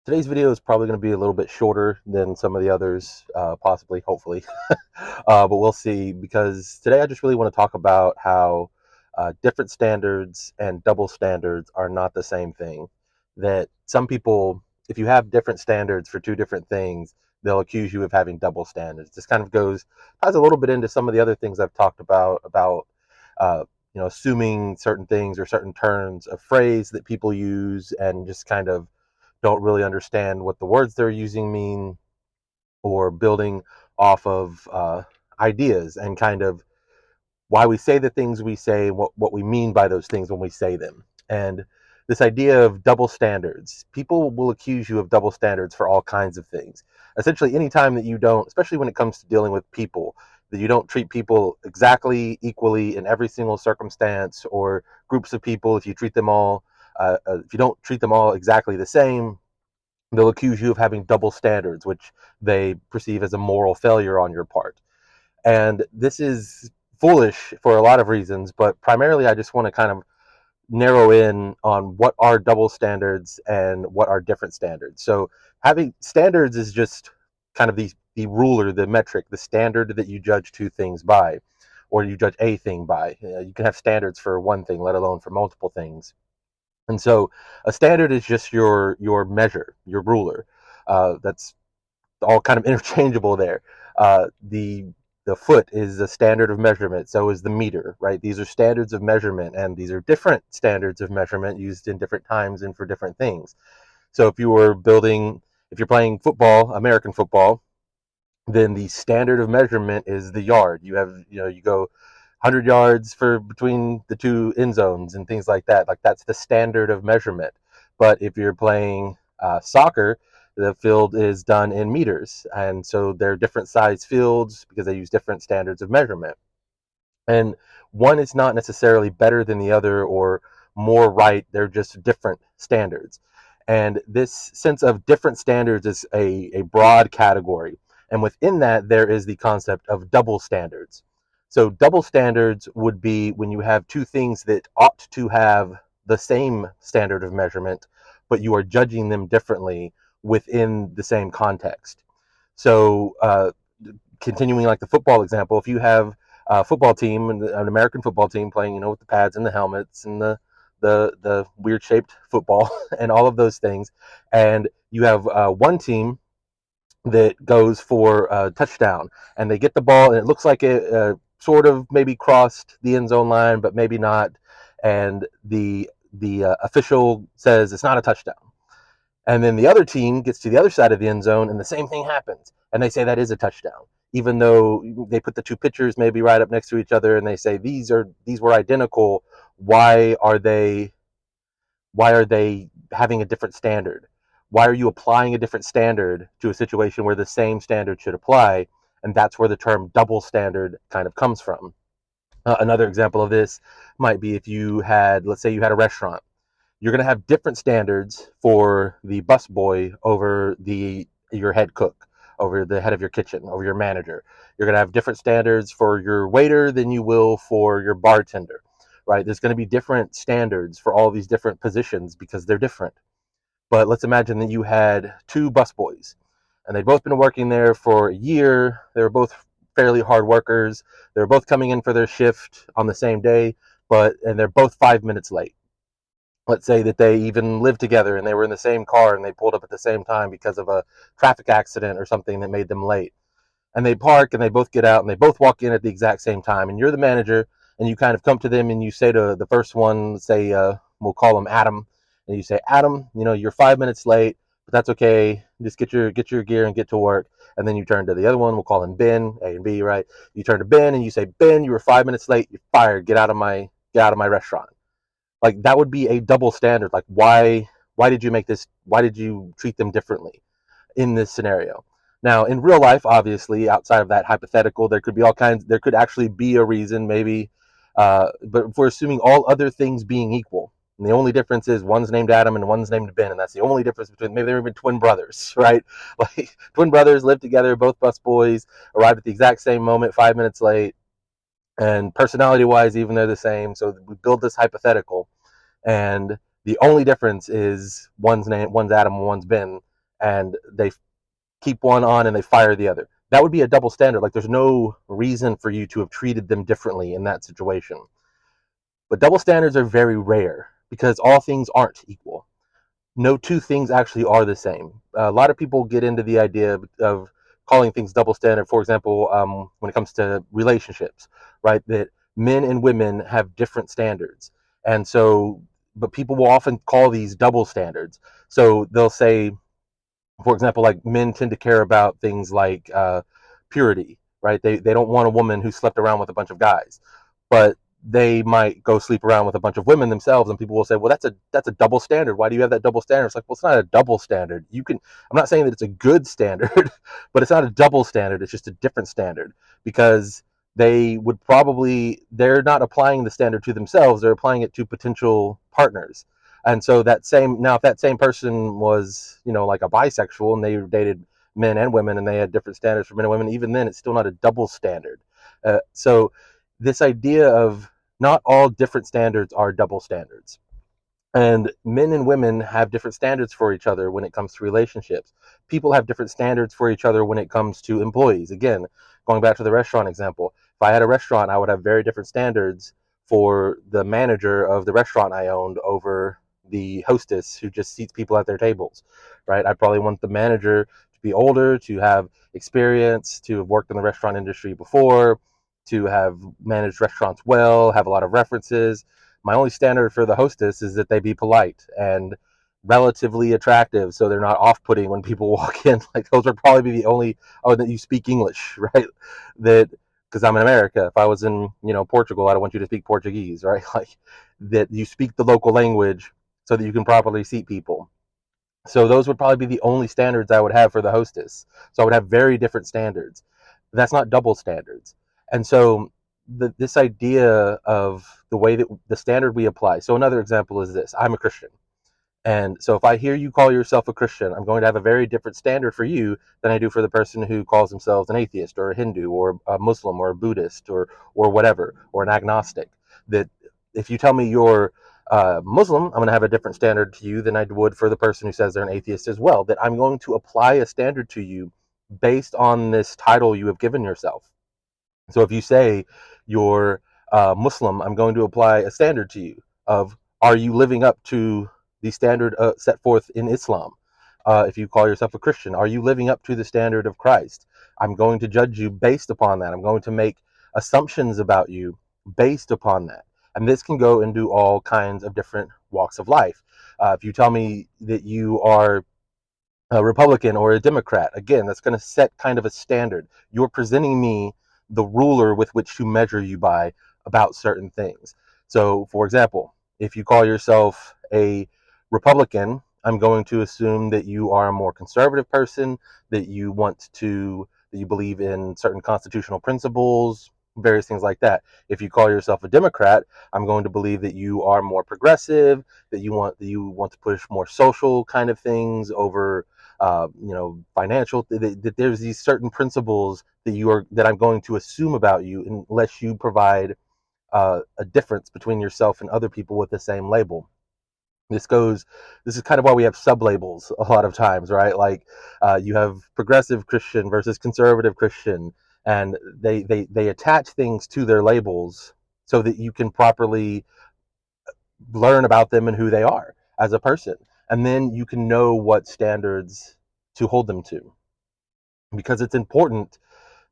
Today's video is probably going to be a little bit shorter than some of the others, possibly, hopefully, but we'll see. Because today I just really want to talk about how different standards and double standards are not the same thing. That some people, if you have different standards for two different things, they'll accuse you of having double standards. This kind of ties a little bit into some of the other things I've talked about uh, assuming certain things or certain turns of phrase that people use and just kind of don't really understand what the words they're using mean, or building off of ideas and kind of why we say the things we say, what we mean by those things when we say them. And this idea of double standards, people will accuse you of double standards for all kinds of things. Essentially, anytime that you don't, especially when it comes to dealing with people, that you don't treat people exactly equally in every single circumstance, or groups of people, if you treat them all, if you don't treat them all exactly the same, they'll accuse you of having double standards, which they perceive as a moral failure on your part. And this is foolish for a lot of reasons, but primarily I just want to kind of narrow in on what are double standards and what are different standards. So having standards is just kind of the ruler, the metric, the standard that you judge two things by, or you judge a thing by. You can have standards for one thing, let alone for multiple things. And so a standard is just your measure, your ruler. That's all kind of interchangeable there. The foot is a standard of measurement, so is the meter, right? These are standards of measurement, and these are different standards of measurement used in different times and for different things. So if you're playing football, American football, then the standard of measurement is the yard. You go 100 yards for between the two end zones and things like that. Like, that's the standard of measurement. But if you're playing soccer, the field is done in meters, and so they're different size fields because they use different standards of measurement. And one is not necessarily better than the other or more right. They're just different standards. And this sense of different standards is a broad category. And within that, there is the concept of double standards. So, double standards would be when you have two things that ought to have the same standard of measurement, but you are judging them differently within the same context. So, continuing like the football example, if you have a football team, an American football team playing, with the pads and the helmets and the weird shaped football and all of those things, and you have one team that goes for a touchdown, and they get the ball, and it looks like it sort of maybe crossed the end zone line, but maybe not, and the official says it's not a touchdown. And then the other team gets to the other side of the end zone, and the same thing happens. And they say that is a touchdown, even though they put the two pitchers maybe right up next to each other, and they say these were identical. Why are they having a different standard? Why are you applying a different standard to a situation where the same standard should apply? And that's where the term double standard kind of comes from. Another example of this might be if let's say you had a restaurant. You're going to have different standards for the busboy over your head cook, over the head of your kitchen, over your manager. You're going to have different standards for your waiter than you will for your bartender, right? There's going to be different standards for all these different positions because they're different. But let's imagine that you had two busboys, and they'd both been working there for a year. They were both fairly hard workers. They were both coming in for their shift on the same day, and they're both 5 minutes late. Let's say that they even lived together and they were in the same car and they pulled up at the same time because of a traffic accident or something that made them late. And they park and they both get out and they both walk in at the exact same time. And you're the manager, and you kind of come to them and you say to the first one, say, we'll call him Adam, and you say, Adam, you're 5 minutes late, but that's okay. Just get your gear and get to work. And then you turn to the other one. We'll call him Ben, A and B, right? You turn to Ben and you say, Ben, you were 5 minutes late. You're fired. Get out of my restaurant. Like, that would be a double standard. Like, why did you make this? Why did you treat them differently in this scenario? Now, in real life, obviously, outside of that hypothetical, there could actually be a reason, maybe, but if we're assuming all other things being equal, and the only difference is one's named Adam and one's named Ben, and that's the only difference between, maybe they're even twin brothers, right? Like, twin brothers live together, both bus boys, arrived at the exact same moment, 5 minutes late, and personality wise, even they're the same. So we build this hypothetical, and the only difference is one's Adam and one's Ben. and they keep one on and they fire the other. That would be a double standard. Like there's no reason for you to have treated them differently in that situation. But double standards are very rare because all things aren't equal. No two things actually are the same. A lot of people get into the idea of calling things double standard. For example, when it comes to relationships, right? That men and women have different standards, and so, but people will often call these double standards. So they'll say, for example, like men tend to care about things like purity, right? They don't want a woman who slept around with a bunch of guys, but they might go sleep around with a bunch of women themselves, and people will say, well, that's a double standard. Why do you have that double standard? It's like, well, it's not a double standard. You can, I'm not saying that it's a good standard, but it's not a double standard. It's just a different standard, because they're not applying the standard to themselves, they're applying it to potential partners. And so that same, now if that same person was, like a bisexual, and they dated men and women, and they had different standards for men and women, even then it's still not a double standard. So this idea of not all different standards are double standards. And men and women have different standards for each other when it comes to relationships. People have different standards for each other when it comes to employees. Again, going back to the restaurant example, if I had a restaurant, I would have very different standards for the manager of the restaurant I owned over the hostess who just seats people at their tables, right? I'd probably want the manager to be older, to have experience, to have worked in the restaurant industry before, to have managed restaurants well, have a lot of references. My only standard for the hostess is that they be polite and relatively attractive, so they're not off-putting when people walk in. Like those would probably be the only. Oh, that you speak English, right? That, because I'm in America. If I was in, Portugal, I don't want you to speak Portuguese, right? Like that you speak the local language so that you can properly seat people. So those would probably be the only standards I would have for the hostess. So I would have very different standards. That's not double standards. And so this idea of the way that the standard we apply. So another example is this: I'm a Christian. And so if I hear you call yourself a Christian, I'm going to have a very different standard for you than I do for the person who calls themselves an atheist or a Hindu or a Muslim or a Buddhist or whatever, or an agnostic. That if you tell me you're Muslim, I'm going to have a different standard to you than I would for the person who says they're an atheist as well. That I'm going to apply a standard to you based on this title you have given yourself. So if you say you're Muslim, I'm going to apply a standard to you of, are you living up to the standard set forth in Islam? If you call yourself a Christian, are you living up to the standard of Christ? I'm going to judge you based upon that. I'm going to make assumptions about you based upon that. And this can go into all kinds of different walks of life. If you tell me that you are a Republican or a Democrat, again, that's going to set kind of a standard. You're presenting me the ruler with which to measure you by about certain things. So, for example, if you call yourself a Republican, I'm going to assume that you are a more conservative person, that you believe in certain constitutional principles, various things like that. If you call yourself a Democrat, I'm going to believe that you are more progressive, that you want to push more social kind of things over financial. That there's these certain principles that I'm going to assume about you unless you provide a difference between yourself and other people with the same label. This is kind of why we have sub-labels a lot of times, right? Like you have progressive Christian versus conservative Christian, and they attach things to their labels so that you can properly learn about them and who they are as a person, and then you can know what standards to hold them to, because it's important.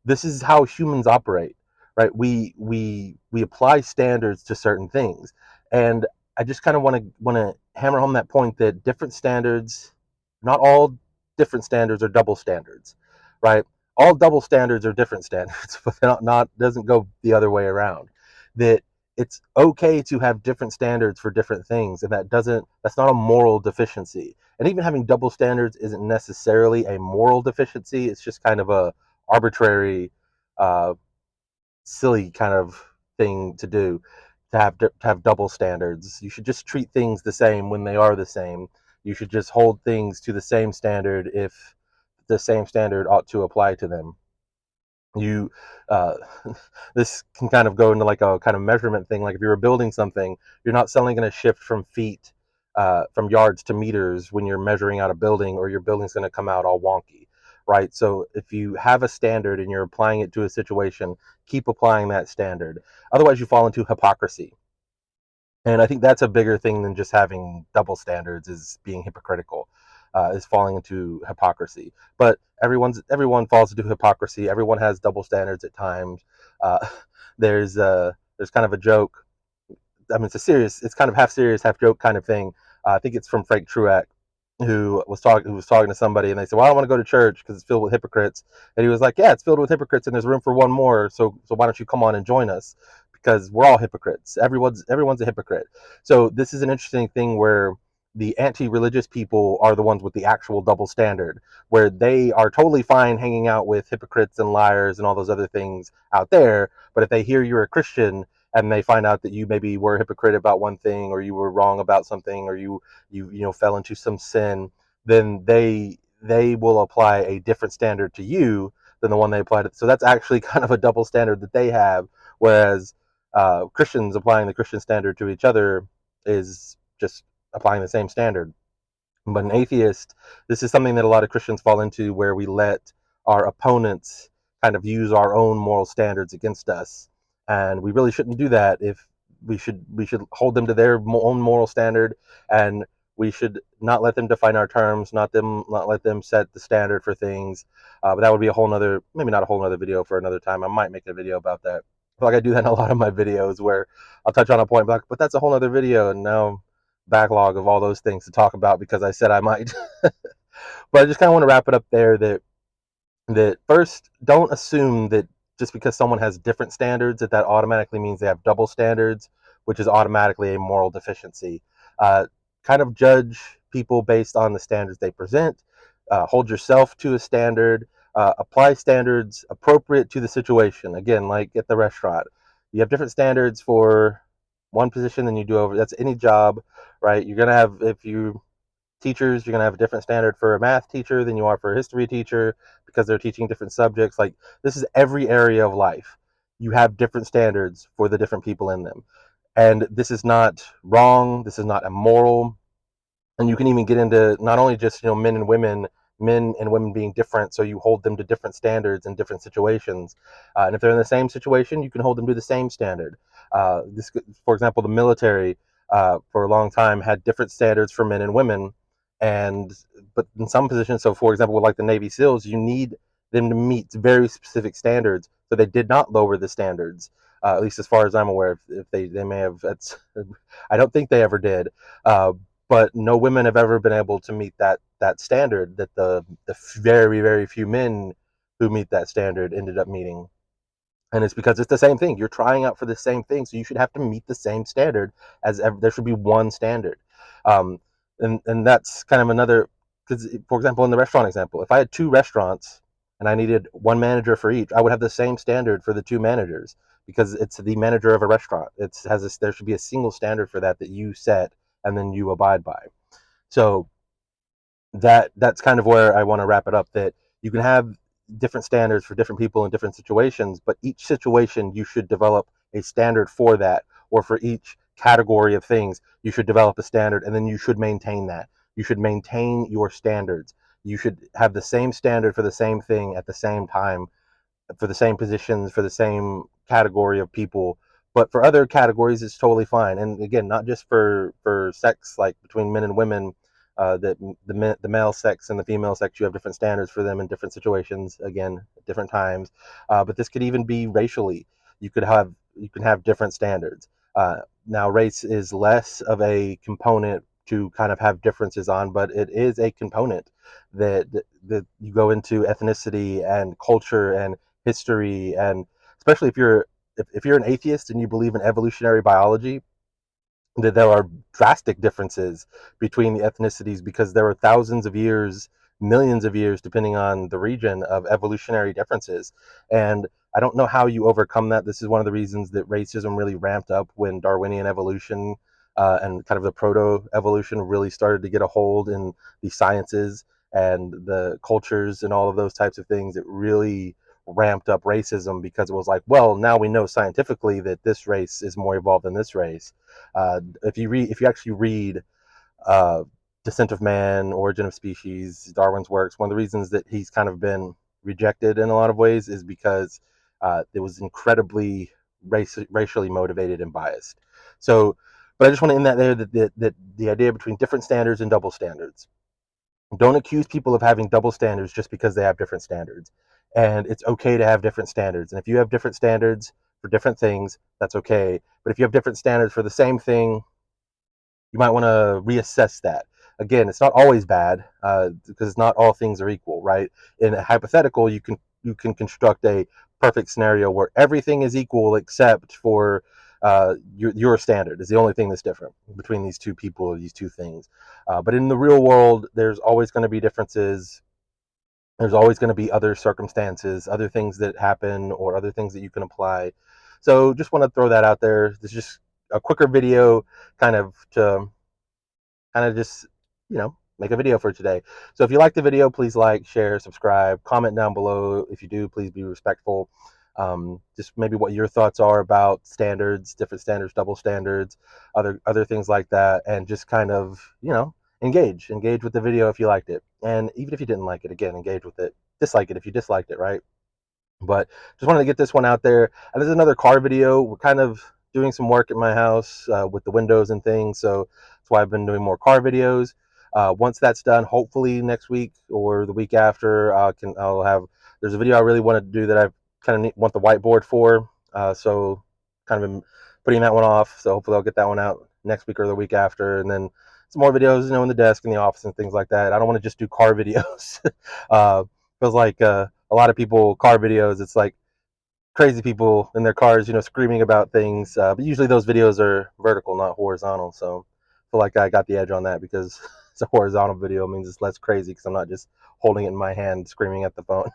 This is how humans operate, right? We apply standards to certain things, and I just kind of want to hammer home that point that different standards, not all different standards are double standards, right? All double standards are different standards, but not doesn't go the other way around. That it's okay to have different standards for different things, and that's not a moral deficiency. And even having double standards isn't necessarily a moral deficiency. It's just kind of a arbitrary, uh, silly kind of thing to do, to have double standards. You should just treat things the same when they are the same. You should just hold things to the same standard if the same standard ought to apply to them. You uh, this can kind of go into like a kind of measurement thing. Like if you were building something, you're not suddenly going to shift from feet from yards to meters when you're measuring out a building, or your building's going to come out all wonky, right? So if you have a standard and you're applying it to a situation, keep applying that standard. Otherwise, you fall into hypocrisy. And I think that's a bigger thing than just having double standards, is being hypocritical, is falling into hypocrisy. But everyone falls into hypocrisy. Everyone has double standards at times. Uh, there's kind of a joke. I mean, it's kind of half serious, half joke kind of thing. I think it's from Frank Truax, who was talking to somebody, and they said, "Well, I don't want to go to church because it's filled with hypocrites." And he was like, "Yeah, it's filled with hypocrites, and there's room for one more. So why don't you come on and join us? Because we're all hypocrites. Everyone's a hypocrite." So this is an interesting thing where the anti-religious people are the ones with the actual double standard, where they are totally fine hanging out with hypocrites and liars and all those other things out there. But if they hear you're a Christian and they find out that you maybe were a hypocrite about one thing, or you were wrong about something, or you fell into some sin, then they will apply a different standard to you than the one they applied to. So that's actually kind of a double standard that they have, whereas Christians applying the Christian standard to each other is just applying the same standard. But an atheist, this is something that a lot of Christians fall into, where we let our opponents kind of use our own moral standards against us, and we really shouldn't do that. If we should hold them to their own moral standard, and we should not let them define our terms, not let them set the standard for things. But that would be a whole nother, maybe not a whole nother video for another time. I might make a video about that. I feel like I do that in a lot of my videos, where I'll touch on a point, but that's a whole other video, and now backlog of all those things to talk about because I said I might. But I just kind of want to wrap it up there, that first, don't assume that just because someone has different standards that automatically means they have double standards, which is automatically a moral deficiency. Uh, Kind of judge people based on the standards they present. Hold yourself to a standard. Apply standards appropriate to the situation. Again, like at the restaurant, you have different standards for one position than you do over. That's any job, right? You're gonna have, if you teachers, you're going to have a different standard for a math teacher than you are for a history teacher, because they're teaching different subjects. Like, this is every area of life. You have different standards for the different people in them. And this is not wrong. This is not immoral. And you can even get into not only just, men and women being different, so you hold them to different standards in different situations. And if they're in the same situation, you can hold them to the same standard. For example, the military for a long time had different standards for men and women, and but in some positions, so for example, with like the Navy SEALs, you need them to meet very specific standards. So they did not lower the standards, at least as far as I'm aware. If they may have, that's, I don't think they ever did. Uh, but no women have ever been able to meet that standard that the very, very few men who meet that standard ended up meeting. And it's because it's the same thing. You're trying out for the same thing, so you should have to meet the same standard as there should be one standard. Um, and that's kind of another, because for example, in the restaurant example, if I had two restaurants and I needed one manager for each, I would have the same standard for the two managers, because it's the manager of a restaurant. There should be a single standard for that you set and then you abide by. So that's kind of where I want to wrap it up, that you can have different standards for different people in different situations, but each situation you should develop a standard for that, or for each category of things you should develop a standard, and then you should maintain that. You should maintain your standards. You should have the same standard for the same thing at the same time, for the same positions, for the same category of people. But for other categories, it's totally fine. And again, not just for sex, like between men and women, that the male sex and the female sex, you have different standards for them in different situations, again, at different times. But this could even be racially. You can have different standards. Now, race is less of a component to kind of have differences on, but it is a component that you go into ethnicity and culture and history, and especially if you're an atheist and you believe in evolutionary biology, that there are drastic differences between the ethnicities, because there are thousands of years, millions of years, depending on the region, of evolutionary differences. And I don't know how you overcome that. This is one of the reasons that racism really ramped up when Darwinian evolution and kind of the proto evolution really started to get a hold in the sciences and the cultures and all of those types of things. It really ramped up racism, because it was like, well, now we know scientifically that this race is more evolved than this race. If you actually read uh, Descent of Man, Origin of Species, Darwin's works. One of the reasons that he's kind of been rejected in a lot of ways is because it was incredibly racially motivated and biased. So, but I just want to end that there, that the idea between different standards and double standards. Don't accuse people of having double standards just because they have different standards. And it's okay to have different standards. And if you have different standards for different things, that's okay. But if you have different standards for the same thing, you might want to reassess that. Again, it's not always bad because not all things are equal, right? In a hypothetical, you can construct a perfect scenario where everything is equal except for your standard is the only thing that's different between these two people or these two things. But in the real world, there's always going to be differences. There's always going to be other circumstances, other things that happen, or other things that you can apply. So just want to throw that out there. This is just a quicker video, kind of just, make a video for today. So if you like the video, please like, share, subscribe, comment down below. If you do, please be respectful. Just maybe what your thoughts are about standards, different standards, double standards, other things like that, and just kind of, engage with the video if you liked it. And even if you didn't like it, again, engage with it. Dislike it if you disliked it, right? But just wanted to get this one out there. And there's another car video. We're kind of doing some work at my house with the windows and things, so that's why I've been doing more car videos. Once that's done, hopefully next week or the week after, I'll have. There's a video I really wanted to do that I kind of want the whiteboard for, so kind of been putting that one off. So hopefully I'll get that one out next week or the week after, and then some more videos, in the desk in the office and things like that. I don't want to just do car videos. Feels like a lot of people car videos. It's like crazy people in their cars, screaming about things. But usually those videos are vertical, not horizontal. So I feel like I got the edge on that because it's a horizontal video. It means it's less crazy because I'm not just holding it in my hand screaming at the phone.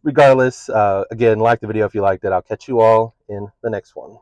Regardless, again, like the video if you liked it. I'll catch you all in the next one.